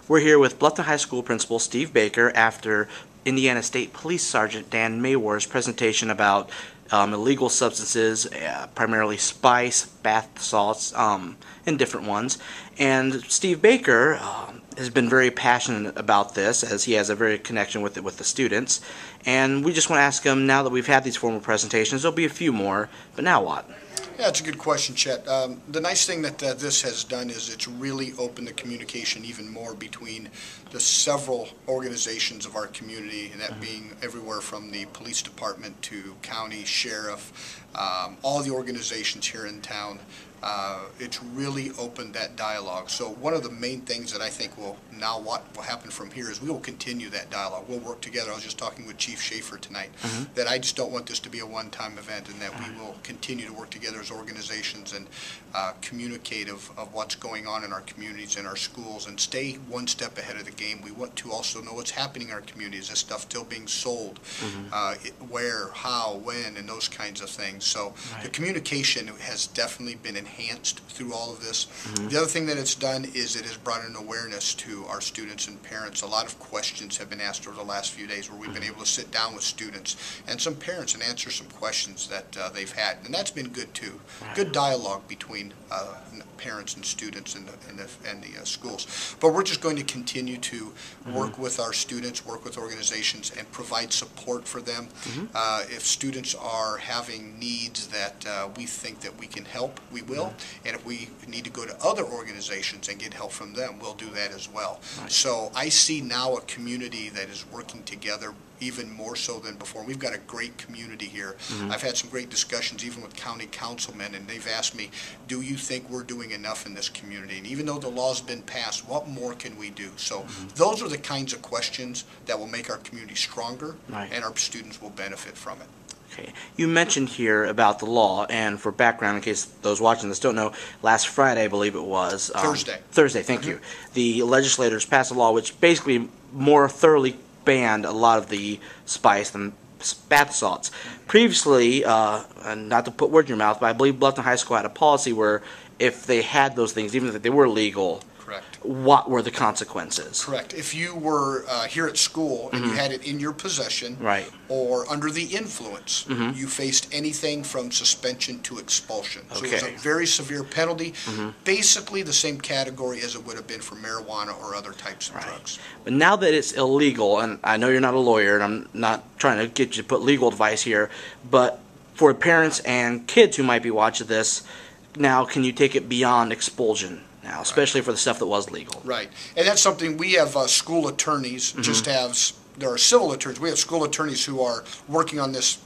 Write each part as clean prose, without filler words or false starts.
We're here with Bluffton High School Principal Steve Baker after Indiana State Police Sergeant Dan Mawhorr's presentation about illegal substances, primarily spice, bath salts, and different ones. And Steve Baker has been very passionate about this, as he has a very connection with it with the students. And we just want to ask him, now that we've had these formal presentations, there'll be a few more, but now what? Yeah, it's a good question, Chet. The nice thing that this has done is it's really opened the communication even more between the several organizations of our community, and that being everywhere from the police department to county, sheriff, all the organizations here in town. It's really opened that dialogue. So one of the main things that I think will happen from here is we will continue that dialogue. We'll work together. I was just talking with Chief Schaefer tonight that I just don't want this to be a one-time event, and that we will continue to work together as organizations and communicate of what's going on in our communities and our schools, and stay one step ahead of the game. We want to also know what's happening in our communities. Is stuff still being sold? Where, how, when, and those kinds of things. So the communication has definitely been enhanced through all of this. The other thing that it's done is it has brought an awareness to our students and parents. A lot of questions have been asked over the last few days where we've been able to sit down with students and some parents and answer some questions that they've had, and that's been good too. Good dialogue between parents and students and the schools. But we're just going to continue to work with our students, work with organizations, and provide support for them. If students are having needs that we think that we can help, we will. And if we need to go to other organizations and get help from them, we'll do that as well. So I see now a community that is working together even more so than before. We've got a great community here. I've had some great discussions even with county councilmen, and they've asked me, do you think we're doing enough in this community? And even though the law's been passed, what more can we do? So those are the kinds of questions that will make our community stronger, and our students will benefit from it. Okay. You mentioned here about the law, and for background, in case those watching this don't know, last Friday, I believe it was. Thursday, thank you. The legislators passed a law which basically more thoroughly banned a lot of the spice and bath salts. Previously, and not to put words in your mouth, but I believe Bluffton High School had a policy where if they had those things, even if they were legal, what were the consequences? Correct. If you were here at school and you had it in your possession, or under the influence, you faced anything from suspension to expulsion. So it was a very severe penalty, basically the same category as it would have been for marijuana or other types of drugs. But now that it's illegal, and I know you're not a lawyer, and I'm not trying to get you to put legal advice here, but for parents and kids who might be watching this, now can you take it beyond expulsion? Now, especially for the stuff that was legal. Right. And that's something we have school attorneys, there are civil attorneys. We have school attorneys who are working on this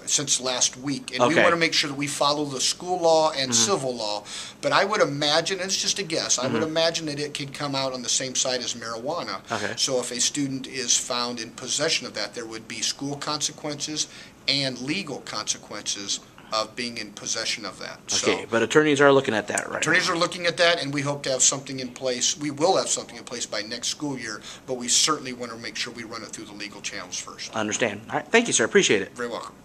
since last week. And we want to make sure that we follow the school law and civil law. But I would imagine, and it's just a guess, I would imagine that it could come out on the same side as marijuana. So if a student is found in possession of that, there would be school consequences and legal consequences of being in possession of that. Okay, but attorneys are looking at that, right? Attorneys are looking at that, and we hope to have something in place. We will have something in place by next school year, but we certainly want to make sure we run it through the legal channels first. I understand. All right, thank you, sir. Appreciate it. Very welcome.